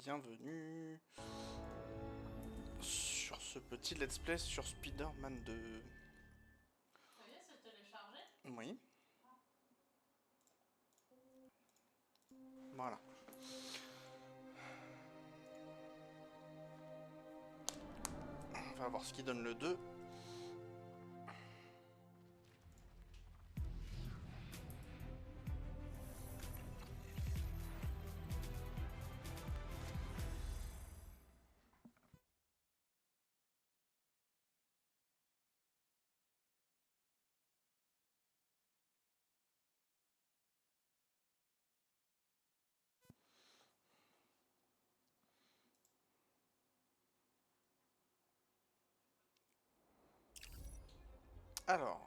bienvenue sur ce petit let's play sur Spider-Man 2. Ça y est, c'est téléchargé? Oui. Voilà. On va voir ce qui donne le 2. Alors,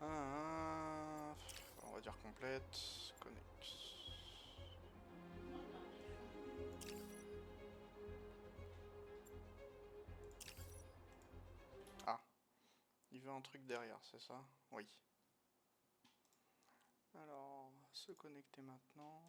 on va dire complète, connect. Ah, il veut un truc derrière, c'est ça? Oui. Alors, se connecter maintenant.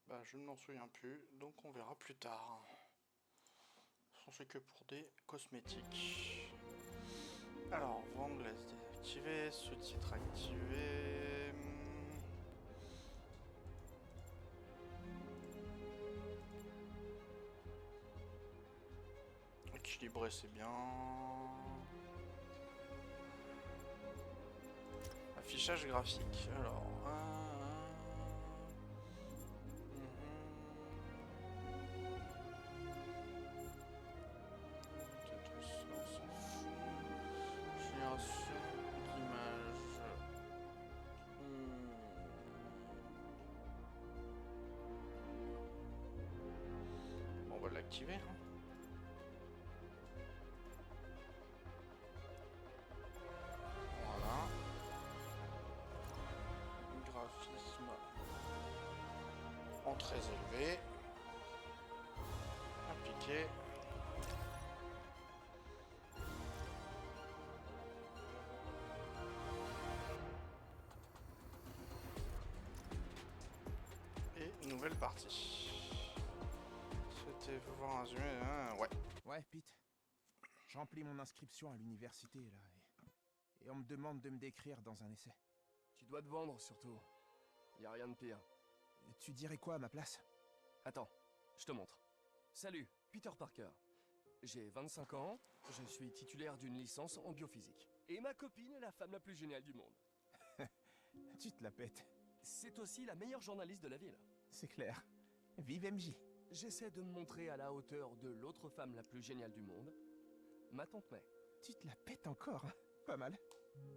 Bah, je ne m'en souviens plus, donc on verra plus tard. C'est que pour des cosmétiques. Alors, vendre, laisse désactiver, ce titre activé. Équilibré, c'est bien. Affichage graphique. Alors, génération d'images. Bon, on va l'activer. Voilà. Graphisme en très élevé. Appliquer. Et nouvelle partie. Souhaitez voir un résumé, hein, ouais. Ouais, Pete. Je remplis mon inscription à l'université, là, et on me demande de me décrire dans un essai. Tu dois te vendre, surtout. Y a rien de pire. Tu dirais quoi à ma place? Attends, je te montre. Salut, Peter Parker. J'ai 25 ans, je suis titulaire d'une licence en biophysique. Et ma copine est la femme la plus géniale du monde. Tu te la pètes. C'est aussi la meilleure journaliste de la ville. C'est clair. Vive MJ. J'essaie de me montrer à la hauteur de l'autre femme la plus géniale du monde, ma tante May. Tu te la pètes encore, hein? Pas mal.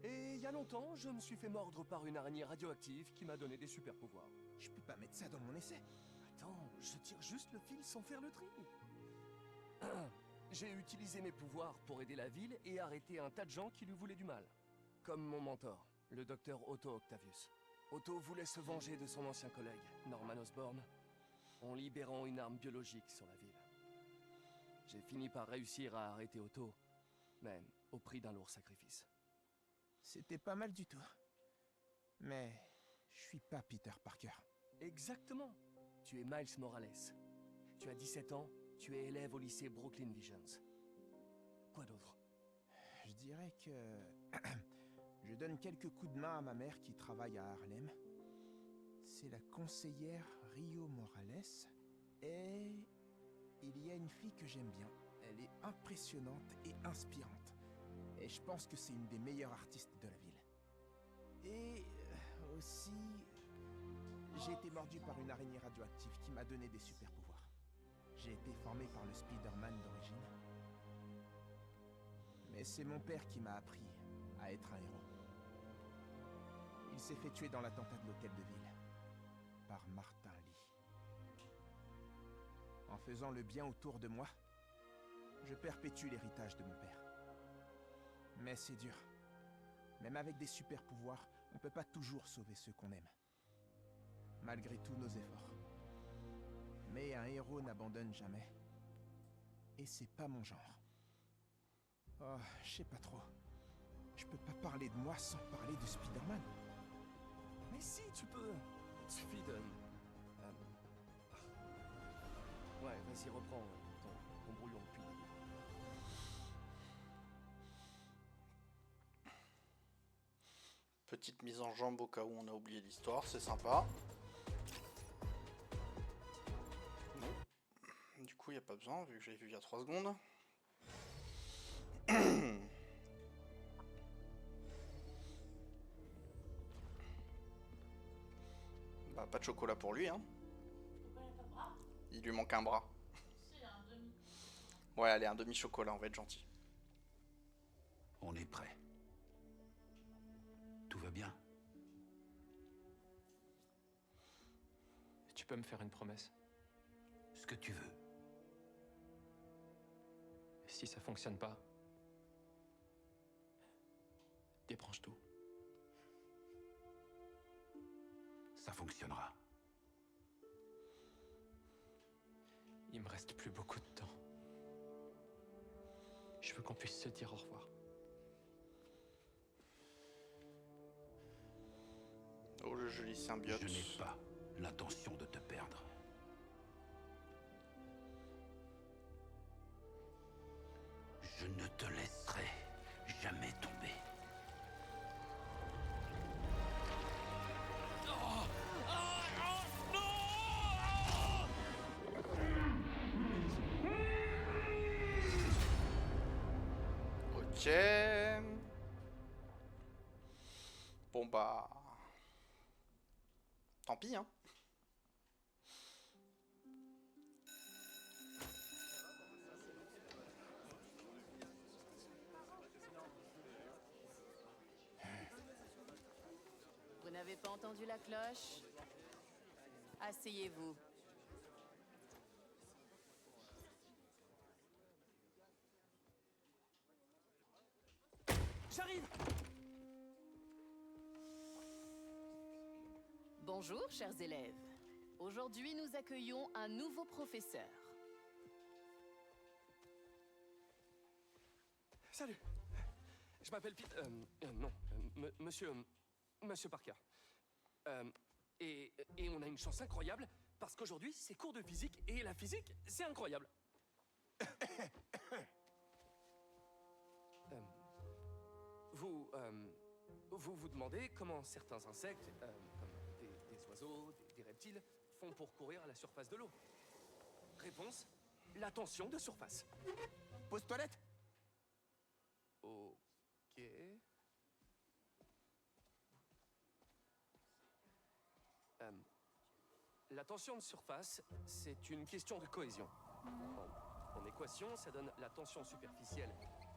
Et il y a longtemps, je me suis fait mordre par une araignée radioactive qui m'a donné des super pouvoirs. Je peux pas mettre ça dans mon essai. Attends, je tire juste le fil sans faire le tri. J'ai utilisé mes pouvoirs pour aider la ville et arrêter un tas de gens qui lui voulaient du mal. Comme mon mentor, le docteur Otto Octavius. Otto voulait se venger de son ancien collègue, Norman Osborn, en libérant une arme biologique sur la ville. J'ai fini par réussir à arrêter Otto, mais au prix d'un lourd sacrifice. C'était pas mal du tout. Mais je suis pas Peter Parker. Exactement. Tu es Miles Morales. Tu as 17 ans, tu es élève au lycée Brooklyn Visions. Quoi d'autre? Je dirais que... je donne quelques coups de main à ma mère qui travaille à Harlem. C'est la conseillère Rio Morales. Et... il y a une fille que j'aime bien. Elle est impressionnante et inspirante. Et je pense que c'est une des meilleures artistes de la ville. Et aussi... j'ai été mordu par une araignée radioactive qui m'a donné des super pouvoirs. J'ai été formé par le Spider-Man d'origine. Mais c'est mon père qui m'a appris à être un héros. Il s'est fait tuer dans l'attentat de l'hôtel de ville par Martin Lee. En faisant le bien autour de moi, je perpétue l'héritage de mon père. Mais c'est dur. Même avec des super pouvoirs, on ne peut pas toujours sauver ceux qu'on aime. Malgré tous nos efforts. Mais un héros n'abandonne jamais. Et c'est pas mon genre. Oh, je sais pas trop. Je peux pas parler de moi sans parler de Spider-Man. Mais si, tu peux. Il suffit de... Ouais, vas-y, reprends ton brouillon depuis le début. Petite mise en jambe au cas où on a oublié l'histoire, c'est sympa. Non. Du coup, il n'y a pas besoin, vu que j'ai vu il y a 3 secondes. Bah, pas de chocolat pour lui, hein. Pourquoi il n'y a pas de bras? Il lui manque un bras. Si, il y a un demi. Ouais, allez, un demi-chocolat, on va être gentil. On est prêt. Tout va bien? Tu peux me faire une promesse? Ce que tu veux. Si ça fonctionne pas, débranche tout. Ça fonctionnera. Il me reste plus beaucoup de temps. Je veux qu'on puisse se dire au revoir. Oh, le joli symbiote. Je n'ai pas l'intention de te perdre. Je ne te laisserai jamais tomber. Ok. Bon bah... Tant pis, hein. Vous n'avez pas entendu la cloche? Asseyez-vous. J'arrive! Bonjour, chers élèves. Aujourd'hui, nous accueillons un nouveau professeur. Salut! Je m'appelle Pete... non, Monsieur Parker. Et on a une chance incroyable, parce qu'aujourd'hui, c'est cours de physique, et la physique, c'est incroyable. Vous vous demandez comment certains insectes, comme des oiseaux, des reptiles, font pour courir à la surface de l'eau. Réponse, la tension de surface. Pause toilette. Ok. La tension de surface, c'est une question de cohésion. En équation, ça donne la tension superficielle,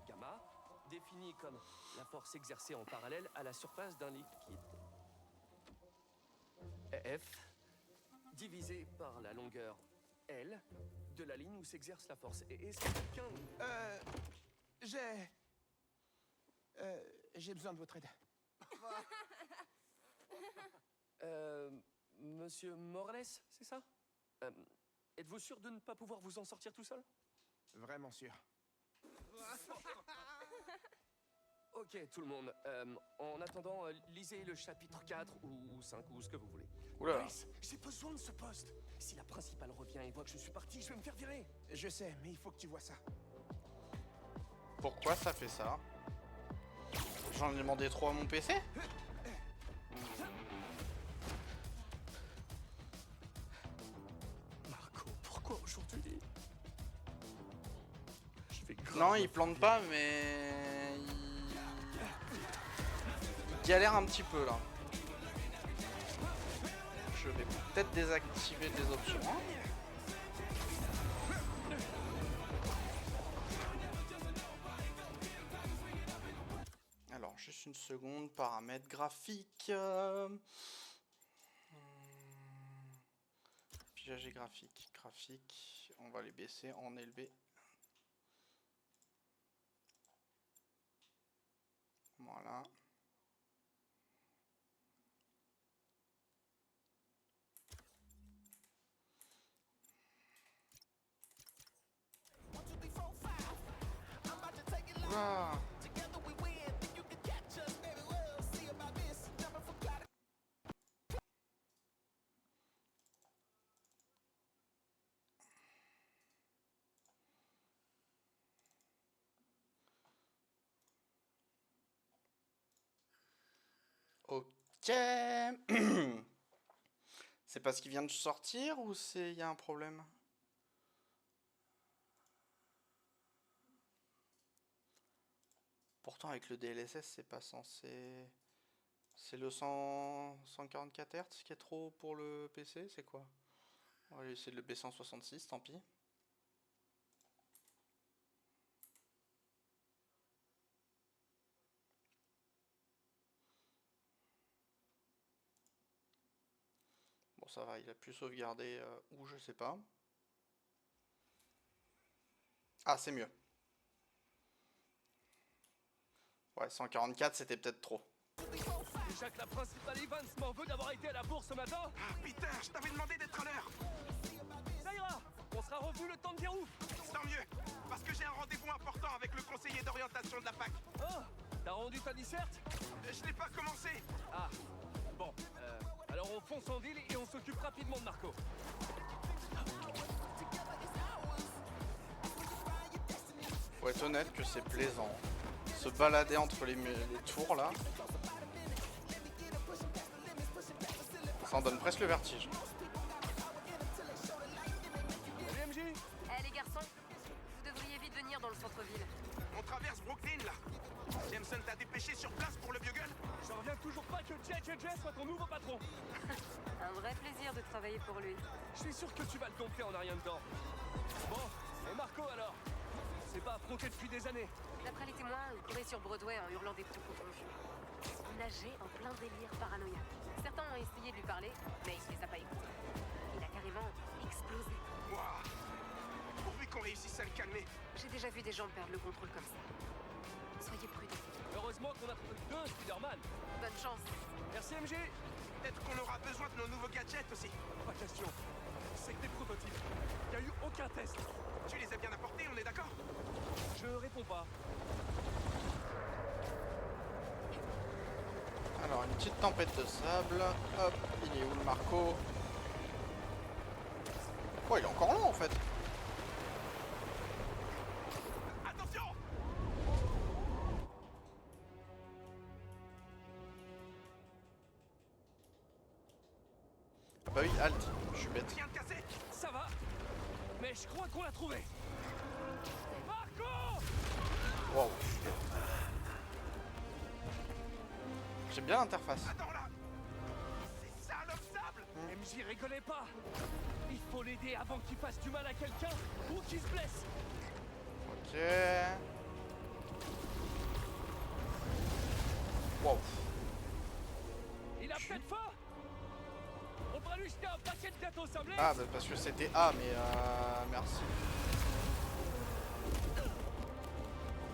gamma, définie comme la force exercée en parallèle à la surface d'un liquide. F, divisé par la longueur L de la ligne où s'exerce la force. Et est-ce que quelqu'un... J'ai besoin de votre aide. Monsieur Morales, c'est ça? Êtes-vous sûr de ne pas pouvoir vous en sortir tout seul? Vraiment sûr. Ok, tout le monde. En attendant, lisez le chapitre 4 ou 5 ou ce que vous voulez. Oula. Alice, j'ai besoin de ce poste. Si la principale revient et voit que je suis parti, je vais me faire virer. Je sais, mais il faut que tu vois ça. Pourquoi ça fait ça? J'en ai demandé trop à mon PC? Marco, pourquoi aujourd'hui? Je vais grave Non, me il faire plante virer. pas, mais... Il galère un petit peu, là. Je vais peut-être désactiver des options. Hein. Juste une seconde, paramètres graphiques. Affichage et graphique. Graphique, on va les baisser en élevé. Voilà. Ouah. Ok. C'est parce qu'il vient de sortir ou c'est il y a un problème? Pourtant avec le DLSS c'est pas censé... C'est le 144 Hz qui est trop pour le PC, c'est quoi? On va essayer de le baisser en 66, tant pis. Bon ça va, il a pu sauvegarder ou je sais pas. Ah c'est mieux. Ouais, 144 c'était peut-être trop. Déjà que la principale Evans m'en veut d'avoir été à la bourse ce matin. Ah, Peter, je t'avais demandé d'être à l'heure. Ça ira. On sera revenu le temps de dire ouf. Tant mieux, parce que j'ai un rendez-vous important avec le conseiller d'orientation de la PAC. Oh, t'as rendu ta disserte? Je n'ai pas commencé. Ah, bon, alors on fonce en ville et on s'occupe rapidement de Marco. Faut être honnête que c'est plaisant. Se balader entre les tours là. Ça en donne presque le vertige. Salut MJ. Eh les garçons, vous devriez vite venir dans le centre-ville. On traverse Brooklyn là. Jameson t'a dépêché sur place pour le vieux gueule. J'en reviens toujours pas que JJJ soit ton nouveau patron. Un vrai plaisir de travailler pour lui. Je suis sûr que tu vas le dompter en un rien de temps. Bon, et Marco alors? On s'est pas affronté depuis des années. D'après les témoins, il courait sur Broadway en hurlant des propos confus. Il nageait en plein délire paranoïaque. Certains ont essayé de lui parler, mais il les a pas écoutés. Il a carrément explosé. Waouh. Pourvu qu'on réussisse à le calmer. J'ai déjà vu des gens perdre le contrôle comme ça. Soyez prudents. Heureusement qu'on a trouvé deux Spider-Man. Bonne chance. Merci MJ. Peut-être qu'on aura besoin de nos nouveaux gadgets aussi. Pas question. C'est que des prototypes. Il n'y a eu aucun test. Tu les as bien apportés, on est d'accord? Je réponds pas. Alors une petite tempête de sable. Hop, il est où le Marco? Oh il est encore long en fait. Attention! Ah bah oui, halt, je suis bête. Rien de cassé. Ça va. Mais je crois qu'on l'a trouvé. Marco! Wow. J'aime bien l'interface. Attends là. C'est ça l'homme sable. MJ rigolez pas. Il faut l'aider avant qu'il fasse du mal à quelqu'un ou qu'il se blesse. Ok. Wow. Il a peut-être faim. On va lui jeter un paquet de gâteaux sablés. Ah bah parce que c'était A mais merci.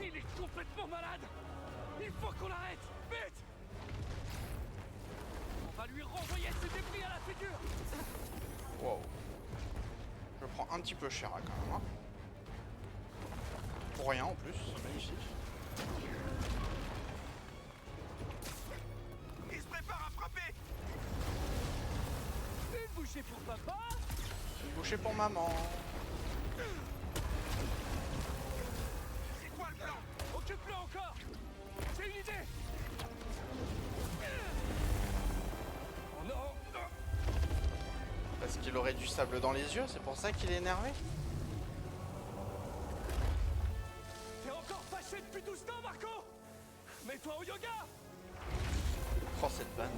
Il est complètement malade. Il faut qu'on l'arrête. Vite. On va lui renvoyer ses débris à la figure. Wow. Je prends un petit peu cher hein, quand même. Hein. Pour rien en plus, c'est magnifique. Il se prépare à frapper. Une bouchée pour papa. Une bouchée pour maman. C'est quoi le plan? Occupe-le encore. J'ai une idée. Oh non. Parce qu'il aurait du sable dans les yeux, c'est pour ça qu'il est énervé. T'es encore fâché depuis tout ce temps, Marco? Mets-toi au yoga. Oh cette vanne.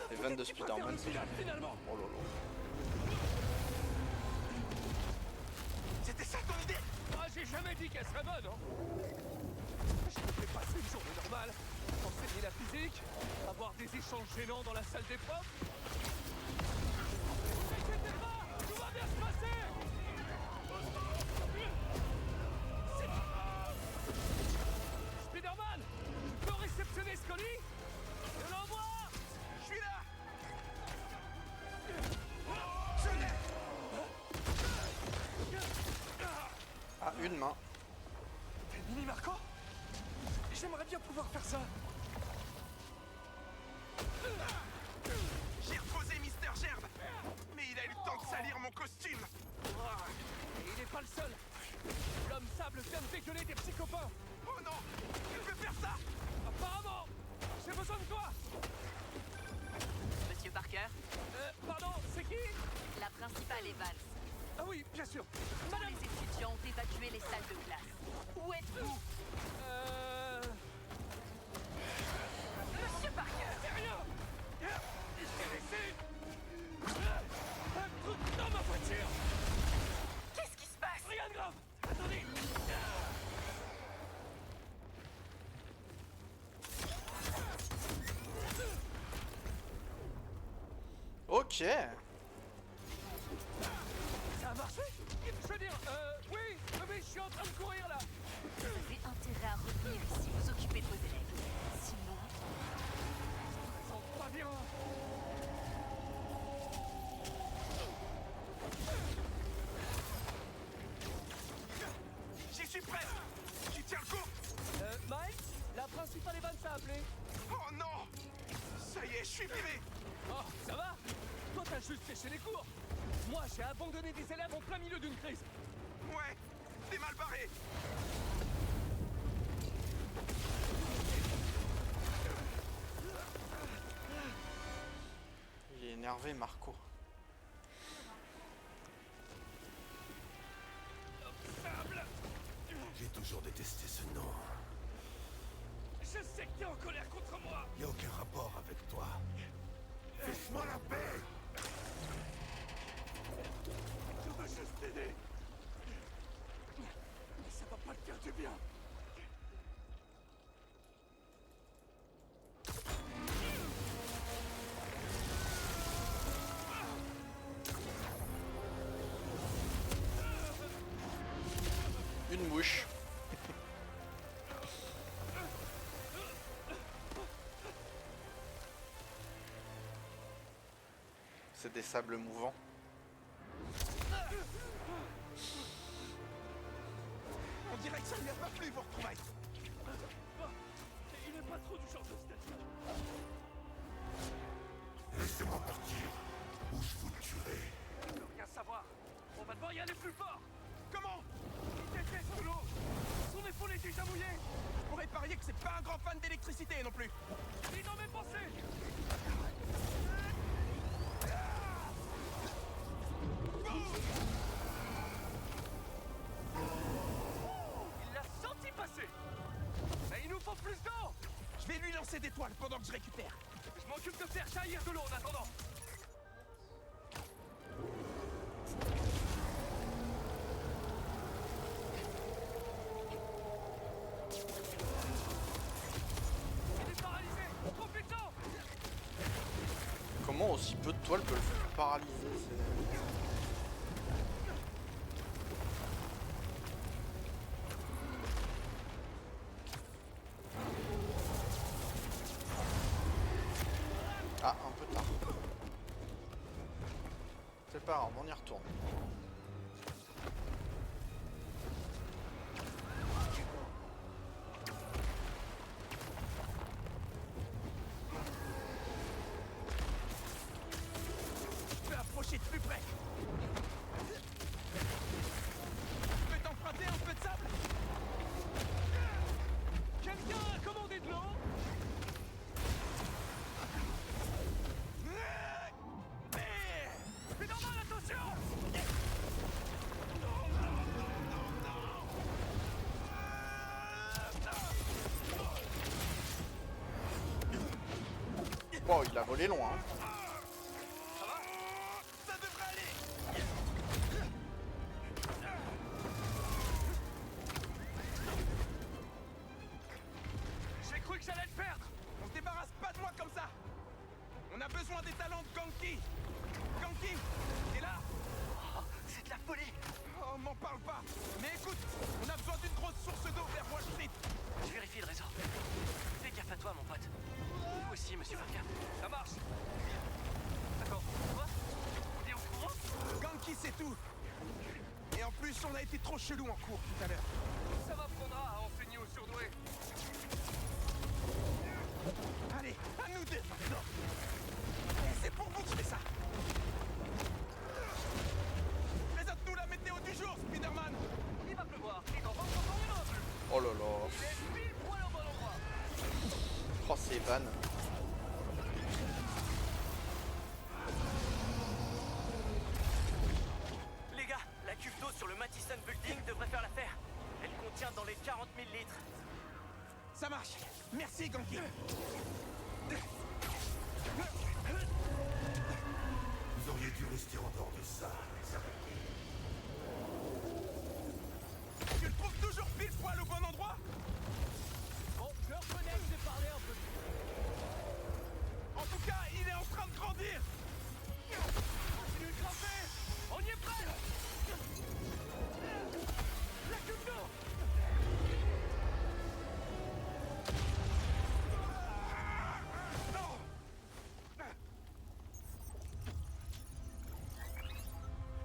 Les vannes de Spider-Man, c'est génial. Finalement. Oh lolo. C'était ça ton idée? jamais dit qu'elle serait bonne, hein. Je me fais passer une journée normale, enseigner la physique, avoir des échanges gênants dans la salle des profs. N'inquiétez pas, tout va bien se passer. Spider-Man, tu peux réceptionner Scully? Je l'envoie. Je suis là. Je l'ai. Ah, une main. T'es mini Marco? J'aimerais bien pouvoir faire ça. J'ai reposé Mister Gerbe. Mais il a eu le temps de salir mon costume. Et il n'est pas le seul. L'homme sable vient de dégueuler des petits copains. Oh non, il peut faire ça. Apparemment, j'ai besoin de toi. Monsieur Parker, Pardon, c'est qui? la principale est Vance. Ah oui, bien sûr. Tous Madame. les étudiants ont évacué les salles de classe. Où êtes-vous? Monsieur Parker. C'est rien. J'ai laissé un truc dans ma voiture. Qu'est-ce qui se passe? Rien de grave. Attendez. Ok. Ça a marché? Je veux dire, oui, je suis en train de courir là. Vous avez intérêt à revenir ici, vous occuper de vos élèves. Sinon, Ça sent pas bien. J'y suis presque. Tu tiens le coup. Mike, la principale Evans a appelé. Oh non. Ça y est, je suis viré. Oh, ça va? Toi, t'as juste séché les cours. Moi, j'ai abandonné des élèves en plein milieu d'une crise. Ouais, t'es mal barré. Il est énervé, Marco. Sable. J'ai toujours détesté ce nom. Je sais que t'es en colère contre moi. Y a aucun rapport avec toi. Laisse-moi la paix. Je veux juste t'aider. Mais ça va pas te faire du bien. Une mouche. C'est des sables mouvants. On dirait que ça lui a pas plu, vos retrouvailles. Il est pas trop du genre de statut. Laissez-moi partir, ou je vous tuerai. Je veux rien savoir. On va devoir y aller plus fort. Comment? Il était sous l'eau. Son épaule est déjà mouillée. Je pourrais parier que c'est pas un grand fan d'électricité non plus. Il est dans mes pensées. Il l'a senti passer. Mais il nous faut plus d'eau. Je vais lui lancer des toiles pendant que je récupère. Je m'occupe de faire jaillir de l'eau en attendant. Il est paralysé. Profitons. Comment aussi peu de toiles peuvent le paralyser? Ah, un peu tard. C'est pas grave, on y retourne. Je peux approcher de plus près. Je peux t'emprunter un peu de sable? Quelqu'un a commandé de l'eau? C'est normal, attention! Wow, il a volé loin. Hein. Ça devrait aller. perdre. On se débarrasse pas de moi comme ça. On a besoin des talents de Ganke. Ganke, t'es là? Oh, c'est de la folie. Oh, m'en parle pas. Mais écoute, on a besoin d'une grosse source d'eau vers Wall Street. Je vérifie le réseau. Fais gaffe à toi, mon pote. Vous aussi, monsieur Parker. Ça marche. Attends, quoi? On est au courant? Ganke, c'est tout. Et en plus, on a été trop chelou en cours tout à l'heure. Ça m'apprendra à enseigner aux surdoués. Allez, à nous deux maintenant. Et c'est pour vous que je fais ça. Présente-nous la météo du jour, Spider-Man. Il va pleuvoir, et dans 20 secondes, il en a plus. Oh là là. Il est pile poil au bon endroit. Oh, c'est van. Les gars, la cuve d'eau sur le Madison Building devrait faire l'affaire. Elle contient dans les 40 000 litres. Ça marche. Merci, Ganke. Vous auriez dû rester en dehors de ça, les araignées. Tu le trouves toujours pile poil au bon endroit? Bon, je reconnais que j'ai parlé un peu. En tout cas, il est en train de grandir. Continue de grimper. On y est prêt. La cuve d'eau.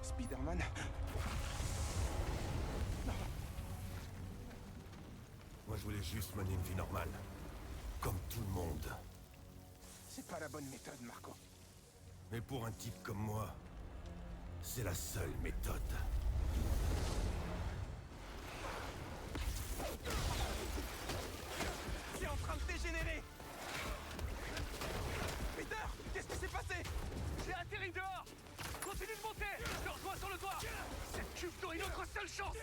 Spider-Man. Moi, je voulais juste mener une vie normale. Comme tout le monde. C'est pas la bonne méthode, Marco. Mais pour un type comme moi, c'est la seule méthode. C'est en train de dégénérer. Peter, qu'est-ce qui s'est passé? J'ai atterri dehors. Continue de monter. Je te rejoins sur le toit. Cette cuve d'eau est notre seule chance.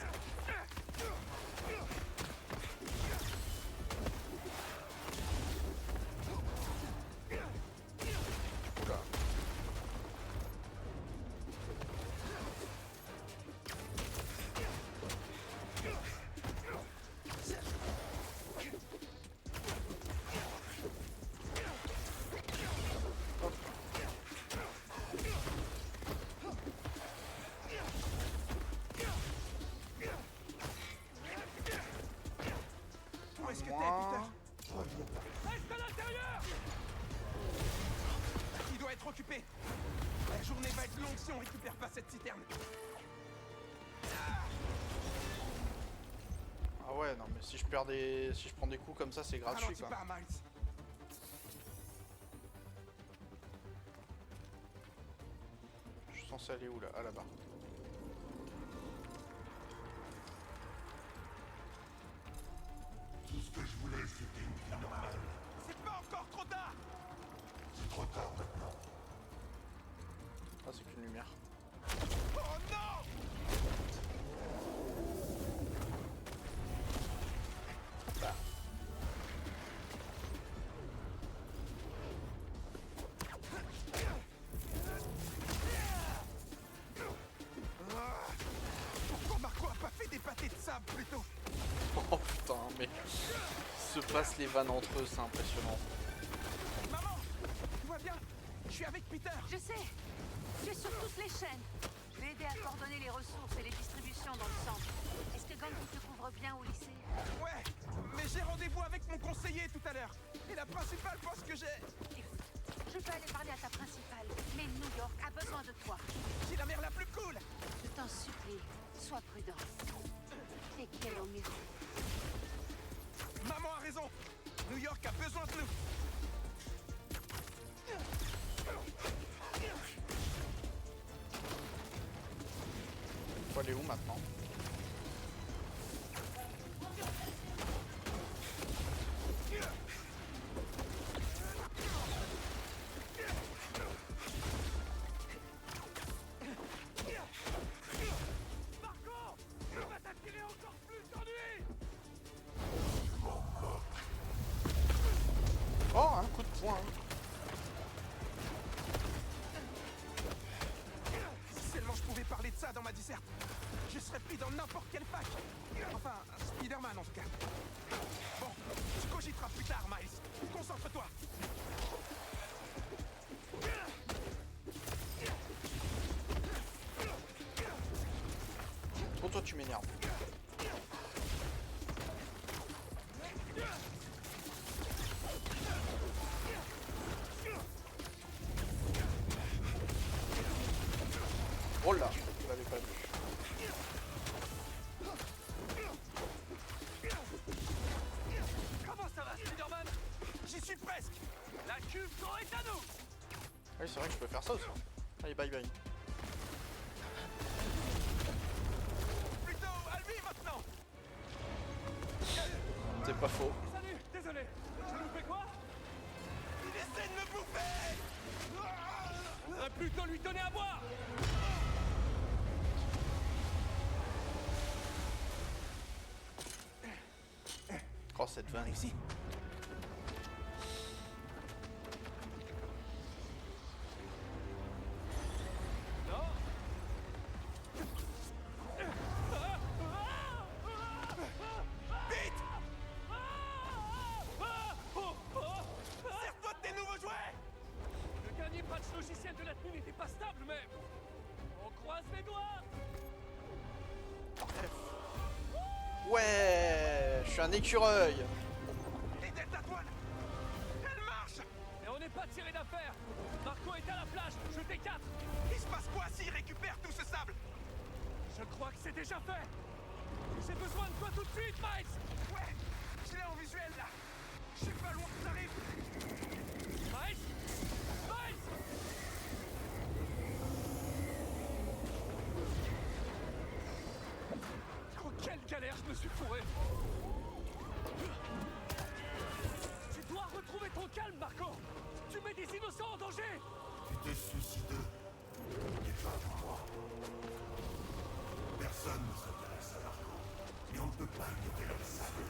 Oula. Où est-ce que t'es, Moi. Peter? Reste à l'intérieur. Il doit être occupé. La journée va être longue si on récupère pas cette citerne. Ah ouais, non mais si je perds des... si je prends des coups comme ça, c'est gratuit Ralentis quoi. pas, Miles. Je suis censé aller où là? Ah là-bas. Tout ce que je voulais, c'était une vie normale. C'est pas encore trop tard. C'est trop tard maintenant. Ah, c'est qu'une lumière. Oh non! Pourquoi Marco a pas fait des pâtés de sable plus tôt? Oh putain, mais... se passent les vannes entre eux, c'est impressionnant. Maman! Tout va bien? Je suis avec Peter. Je sais. Tu es sur toutes les chaînes. Je vais aider à coordonner les ressources et les distributions dans le centre. Est-ce que Ganke te couvre bien au lycée? Ouais, mais j'ai rendez-vous avec mon conseiller tout à l'heure. Et la principale pense que j'ai... Écoute, je peux aller parler à ta principale, mais New York a besoin de toi. J'ai la mère la plus cool. Je t'en supplie, sois prudent. Et quel au miracle. Maman a raison. New York a besoin de nous. Faut aller où maintenant? Marco, on va t'attirer encore plus d'ennuis. Oh, un coup de poing. Si seulement je pouvais parler de ça dans ma disserte, je serais pris dans n'importe quelle fac. Enfin, Spider-Man en tout cas. Bon, tu cogiteras plus tard, Miles. toi tu m'énerves. Oh là, je l'avais pas vu. Comment ça va, Spider-Man? J'y suis presque. La cuve est à nous. Oui, c'est vrai que je peux faire ça aussi. Allez, bye bye. Plutôt à lui maintenant. C'est pas faux. Salut, désolé. J'ai loupé quoi? Il essaie de me bouffer. On va plutôt lui donner à boire. Oh, cette vanne. Ici. Non. Vite. Sers-toi de tes nouveaux jouets. Le dernier patch logiciel de la tenue n'était pas stable, mais on croise les doigts. Ouais, je suis un écureuil. Les Delta Toiles. Elle marche. Et on n'est pas tiré d'affaire. Marco est à la plage. Je T4. Il se passe quoi s'il récupère tout ce sable? Je crois que c'est déjà fait. J'ai besoin de toi tout de suite, Miles. Ouais, je l'ai en visuel là. Je suis pas loin que ça arrive. Miles. Miles. Oh, quelle galère je me suis fourré. Tu dois retrouver ton calme, Marco. Tu mets des innocents en danger. Tu t'es suicidé. N'es pas pour moi. Personne ne s'intéresse à Marco. Mais on ne peut pas ignorer leur sable.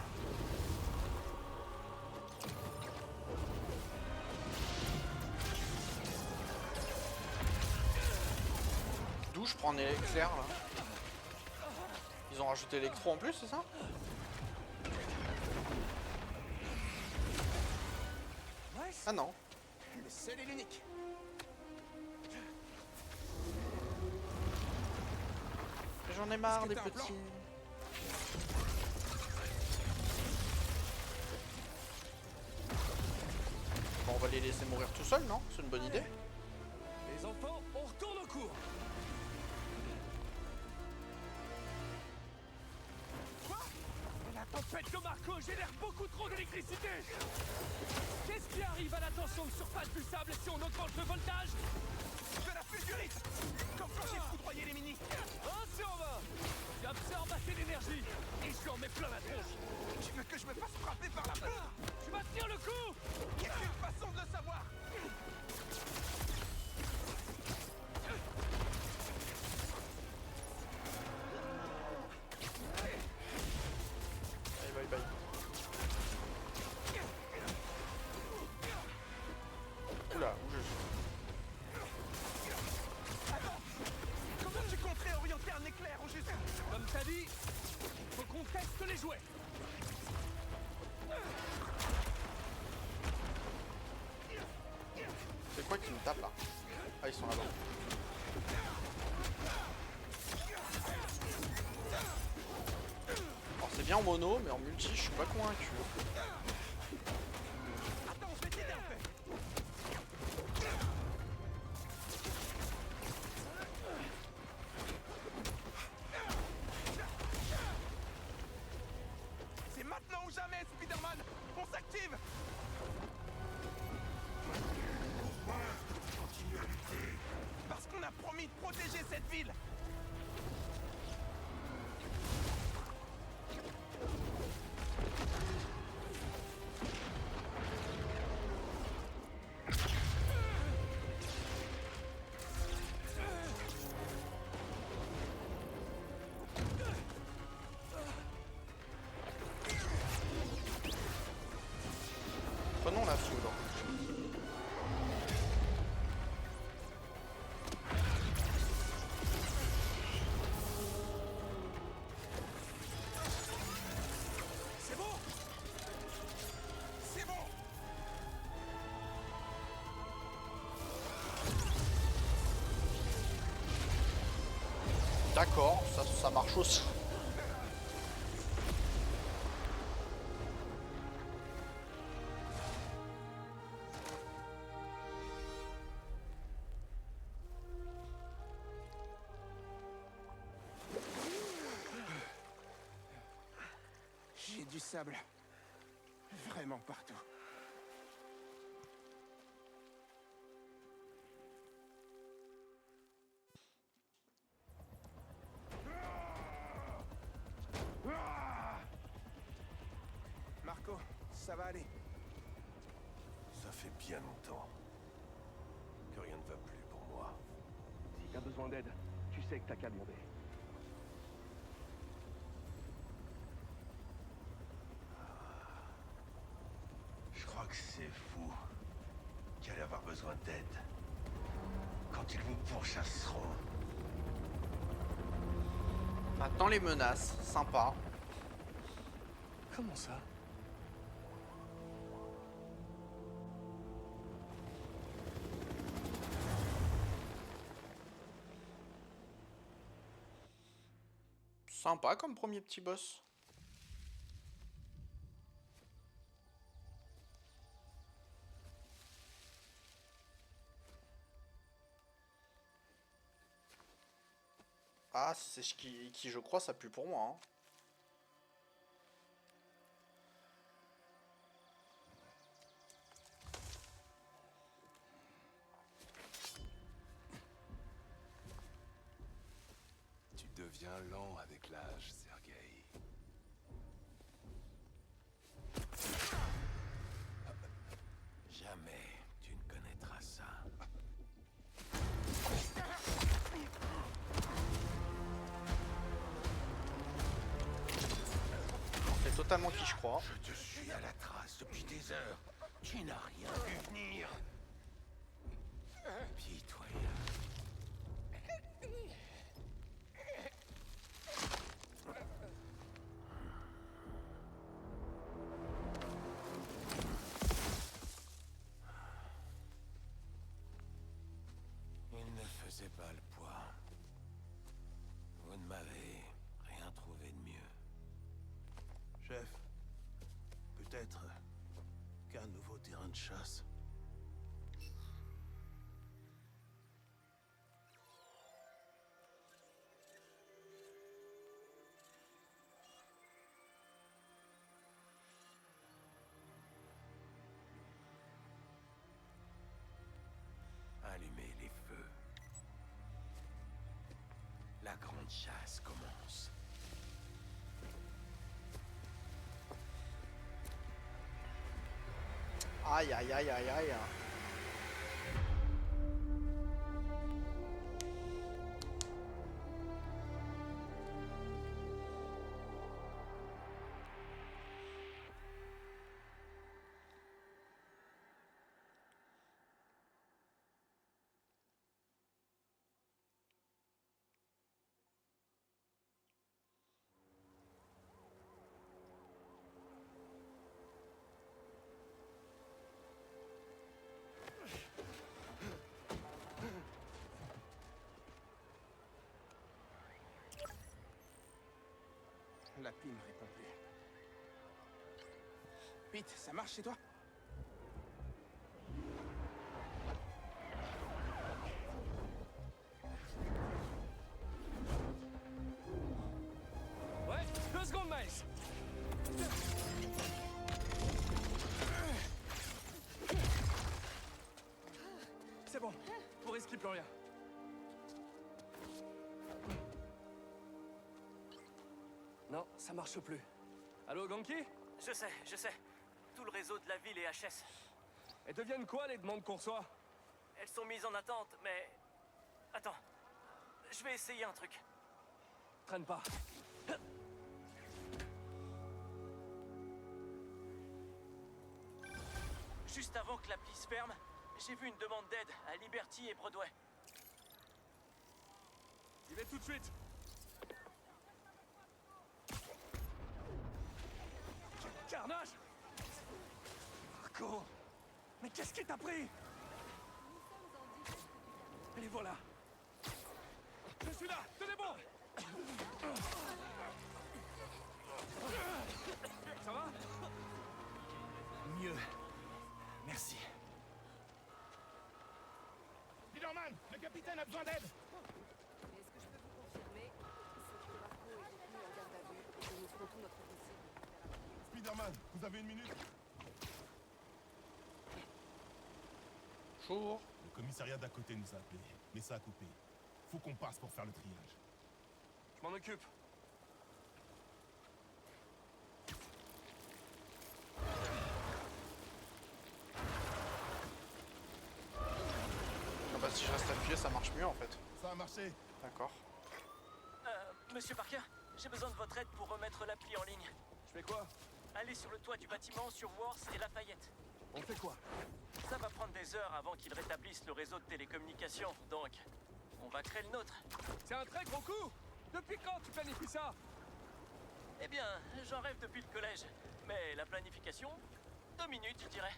D'où je prends un éclair là? Ils ont rajouté l'électro en plus, c'est ça? Ah non. Le seul et l'unique. J'en ai marre Est-ce des que t'as un plan? petits. Bon, on va les laisser mourir tout seuls, non? C'est une bonne idée. Les enfants, on retourne au cours. Quoi? La tempête de Marco génère beaucoup trop d'électricité. Qu'est-ce qui arrive à la tension de surface du sable si on augmente le voltage? De la fulgurite. Comme quand j'ai foudroyé les mini. 1 sur 20. Tu absorbes assez d'énergie et je lui en mets plein la tronche. Tu veux que je me fasse frapper par la peur? Tu vas tenir le coup. Y a qu'une façon de le savoir. Allez, bye bye. Oula, où je suis? Attends. Comment tu compterais orienter un éclair au juste? Comme t'as dit, faut qu'on teste les jouets. C'est quoi qui me tape là? Ah, ils sont là-bas. Alors c'est bien en mono, mais en multi, je suis pas convaincu. Attends, je vais t'aider un peu. C'est maintenant ou jamais, Spider-Man. On s'active. Parce qu'on a promis de protéger cette ville. D'accord, ça marche aussi. J'ai du sable. Vraiment partout. Marco, ça va aller. Ça fait bien longtemps que rien ne va plus pour moi. Si t'as besoin d'aide, tu sais que t'as qu'à demander. Je crois que c'est vous qui allez avoir besoin d'aide quand ils vous pourchasseront. Maintenant les menaces, sympa. Comment ça? Sympa comme premier petit boss. Ah, c'est ce qui je crois, ça pue pour moi. Hein. Tu deviens lent avec l'âge, Sergueï. Jamais tu ne connaîtras ça. C'est totalement qui je crois. Je te suis à la trace depuis des heures. Tu n'as rien vu venir. Pitoyable. Il ne faisait pas le poids. Vous ne m'avez rien trouvé de mieux. Chef, peut-être qu'un nouveau terrain de chasse. Allumez les feux. La grande chasse commence. Aïe aïe aïe aïe aïe. La pile ne répond plus. Pete, ça marche chez toi? Ouais, 2 secondes, Miles. C'est bon, pour risquer plus rien. Non, ça marche plus. Allô, Ganki? Je sais. Tout le réseau de la ville est HS. Elles deviennent quoi, les demandes qu'on reçoit? Elles sont mises en attente, mais... Attends. Je vais essayer un truc. Traîne pas. Juste avant que l'appli se ferme, j'ai vu une demande d'aide à Liberty et Broadway. J'y vais tout de suite. Carnage! Marco! Mais qu'est-ce qui t'a pris? Les voilà! Je suis là! Tenez bon! Ça va? Mieux. Merci. Spider-Man, le capitaine a besoin d'aide. Mais ce que je peux vous confirmer, c'est que Marco est détenu en garde à vue et que nous ferons tout notre possible pour faire appliquer. Spider-Man, vous avez une minute? Bonjour. Le commissariat d'à côté nous a appelés, mais ça a coupé. Faut qu'on passe pour faire le triage. Je m'en occupe. Ah bah si je reste appuyé, ça marche mieux en fait. Ça a marché. D'accord. Monsieur Parker, j'ai besoin de votre aide pour remettre l'appli en ligne. Je fais quoi? Allez sur le toit du bâtiment sur Wars et Lafayette. On fait quoi? Ça va prendre des heures avant qu'ils rétablissent le réseau de télécommunications, donc on va créer le nôtre. C'est un très gros coup! Depuis quand tu planifies ça? Eh bien, j'en rêve depuis le collège. Mais la planification, 2 minutes, je dirais.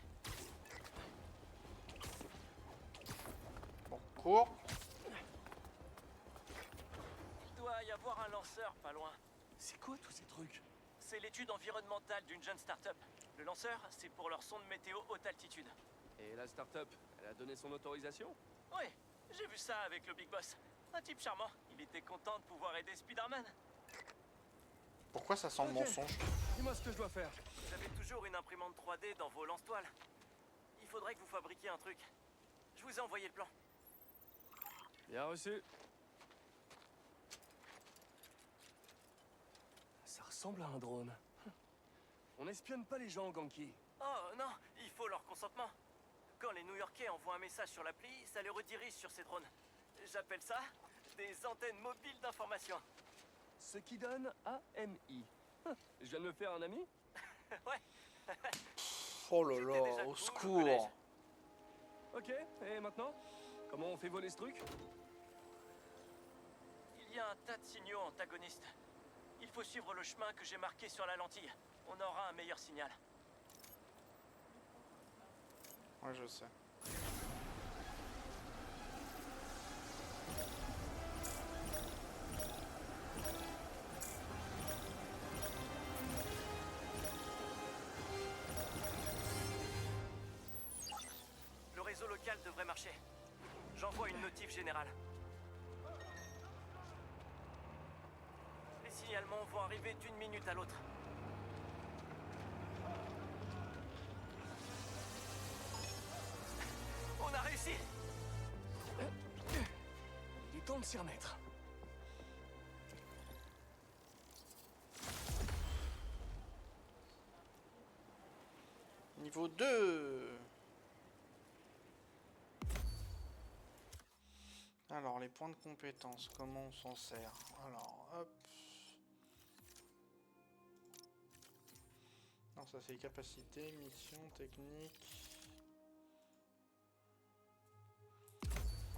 Bon, cours. Il doit y avoir un lanceur pas loin. C'est quoi tous ces trucs? C'est l'étude environnementale d'une jeune start-up. Le lanceur, c'est pour leur sonde météo haute altitude. Et la start-up, elle a donné son autorisation? Oui, j'ai vu ça avec le Big Boss. Un type charmant. Il était content de pouvoir aider Spider-Man. Pourquoi ça sent le Ok. mensonge? Dis-moi ce que je dois faire. Vous avez toujours une imprimante 3D dans vos lance-toiles. Il faudrait que vous fabriquiez un truc. Je vous ai envoyé le plan. Bien reçu. Ça ressemble à un drone. On n'espionne pas les gens, Ganki. Oh non, il faut leur consentement. Quand les New-Yorkais envoient un message sur l'appli, ça les redirige sur ces drones. J'appelle ça des antennes mobiles d'information. Ce qui donne AMI. Je viens de me faire un ami? Ouais. Oh là C'était là, déjà au cool, secours. Ok, et maintenant? Comment on fait voler ce truc? Il y a un tas de signaux antagonistes. Il faut suivre le chemin que j'ai marqué sur la lentille. On aura un meilleur signal. Ouais, je sais. Le réseau local devrait marcher. J'envoie une notif générale. Les signalements vont arriver d'une minute à l'autre. On a réussi! Il est temps de s'y remettre. Niveau 2. Alors, les points de compétence, comment on s'en sert? Alors, hop. Non, ça c'est les capacités, mission, technique.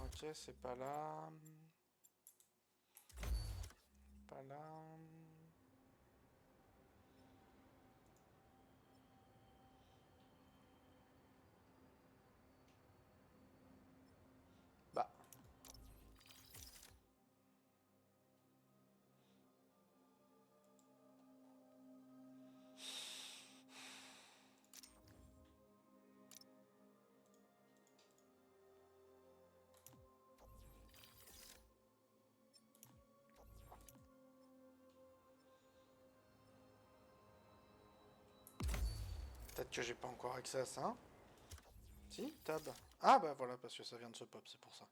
Ok, c'est pas là. Pas là. Bah. Peut-être que j'ai pas encore accès à ça. Si, tab. Ah bah voilà, parce que ça vient de ce pop, c'est pour ça.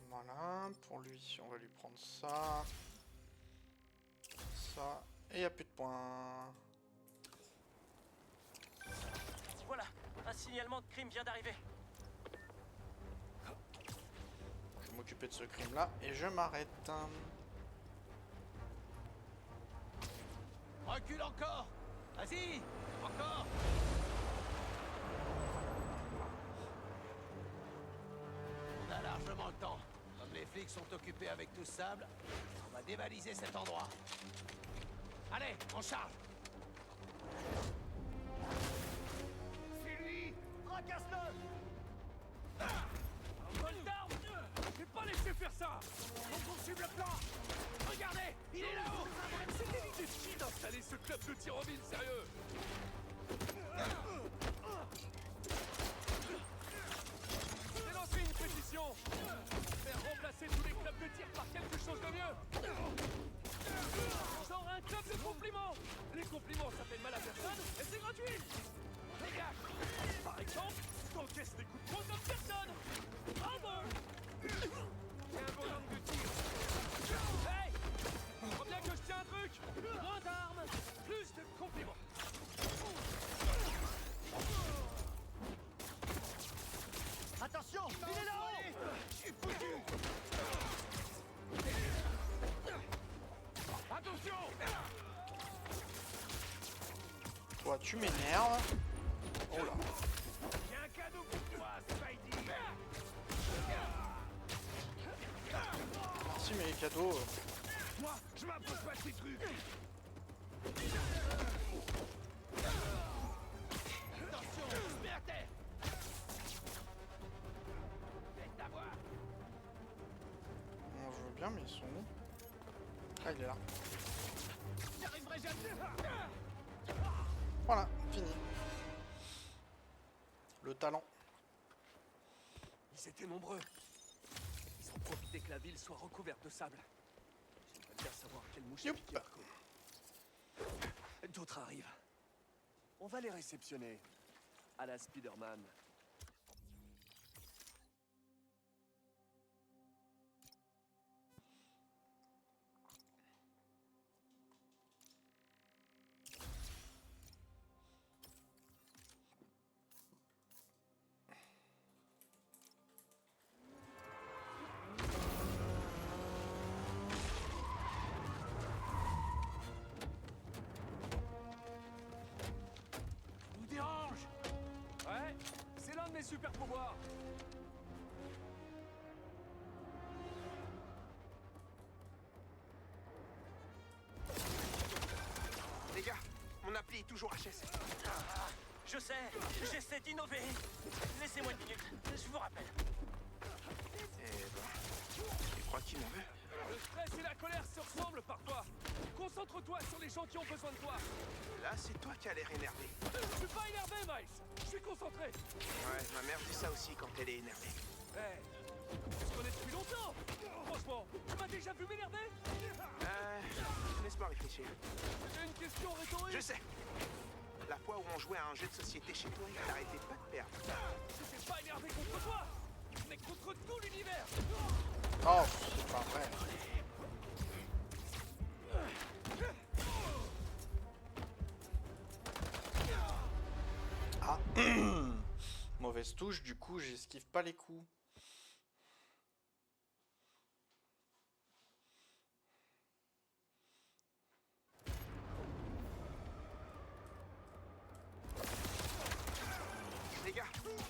Voilà, pour lui, on va lui prendre ça. Ça, et il n'y a plus de points. Voilà, un signalement de crime vient d'arriver. Je vais m'occuper de ce crime-là et je m'arrête. Recule encore! Vas-y! Encore! On a la largement le temps. Comme les flics sont occupés avec tout ce sable, on va dévaliser cet endroit. Allez, on charge. C'est lui! Fracasse-le! Un vol d'armes! Je vais pas laisser faire ça! On poursuit le plan! Regardez! Il est là-haut! C'était l'idée de qui d'installer ce club de tir en ville, sérieux? J'ai lancé une pétition! Faire remplacer tous les clubs de tir par quelque chose de mieux! Genre un club de compliments! Les compliments, ça fait de mal à personne et c'est gratuit! Les gars, par exemple, t'encaisses des coups de poing comme personne! Bravo! C'est un bonhomme de tir! Hey! Crois bien que je tiens un truc! Moins d'armes, plus de compliments! Attention! Il est là-haut! Je suis foutu! Attention! Toi, tu m'énerves. Oh là. J'ai un cadeau pour toi, Spidey! Merci, mais les cadeaux. Moi, je m'approche pas de ces trucs! Attention, on se met à terre! Faites d'avoir! On veut bien, mais ils sont où? Ah, il est là. J'arriverai jamais! Voilà, fini. Le talent. Ils étaient nombreux. Ils ont profité que la ville soit recouverte de sable. J'aimerais bien savoir quelle mouche a Youp. piqué Marco. D'autres arrivent. On va les réceptionner. À la Spider-Man. Vous dérange? Ouais, c'est l'un de mes super pouvoirs. Les gars, mon appli est toujours HS. Je sais, j'essaie d'innover. Laissez-moi une minute, je vous rappelle. Eh ben, tu crois qu'il m'en veut? Le stress et la colère se ressemblent parfois. Concentre-toi sur les gens qui ont besoin de toi. Là, c'est toi qui as l'air énervé. Je suis pas énervé, Miles. Je suis concentré. Ouais, ma mère dit ça aussi quand elle est énervée. Hey, on se connaît depuis longtemps. Franchement, tu m'as déjà vu m'énerver? Laisse-moi réfléchir. J'ai une question rhétorique. Je sais. La fois où on jouait à un jeu de société chez toi, t'arrêtais pas de perdre. J'étais pas énervé contre toi, mais contre tout l'univers. Oh, c'est pas vrai. Ah. Mauvaise touche, du coup, j'esquive pas les coups. Les gars,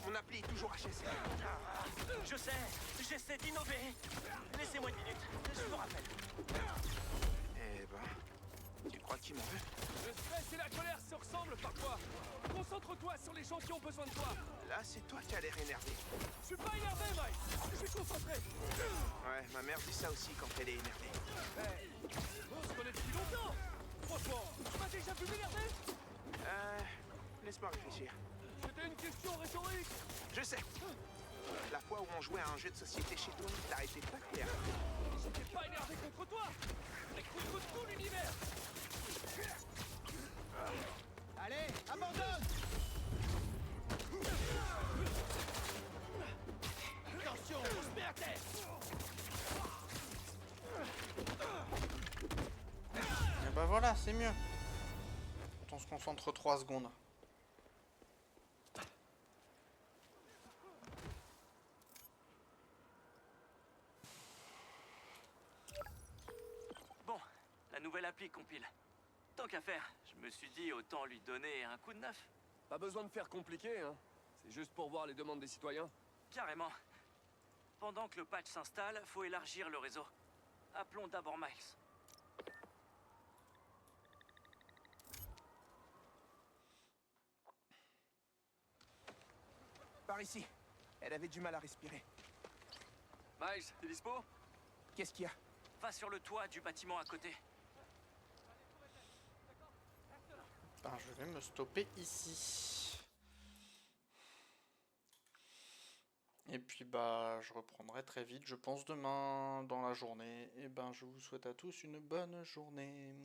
mon appli est toujours HS. Je sais, j'essaie d'innover. Laissez-moi une minute, je vous rappelle. Eh ben, tu crois qu'il m'en veut? Le stress et la colère se ressemblent parfois. Concentre-toi sur les gens qui ont besoin de toi. Là, c'est toi qui as l'air énervé. Je suis pas énervé, Miles. Je suis concentré. Ouais, ma mère dit ça aussi quand elle est énervée. Hey, on se connaît depuis longtemps. Franchement, tu m'as déjà vu m'énerver? Laisse-moi réfléchir. C'était une question rhétorique. Je sais. La fois où on jouait à un jeu de société chez toi, t'arrêtais pas de perdre. J'étais pas énervé contre toi, mais contre tout l'univers. Allez, abandonne! Attention, on se met à terre! Et bah voilà, c'est mieux. Quand on se concentre 3 secondes. Bon, la nouvelle appli compile. Tant qu'à faire, je me suis dit autant lui donner un coup de neuf. Pas besoin de faire compliqué, hein. C'est juste pour voir les demandes des citoyens. Carrément. pendant que le patch s'installe, faut élargir le réseau. Appelons d'abord Miles. Par ici. Elle avait du mal à respirer. Miles, t'es dispo? Qu'est-ce qu'il y a? Va sur le toit du bâtiment à côté. Ben, je vais me stopper ici. Et puis bah je reprendrai très vite, je pense demain dans la journée. Et ben je vous souhaite à tous une bonne journée.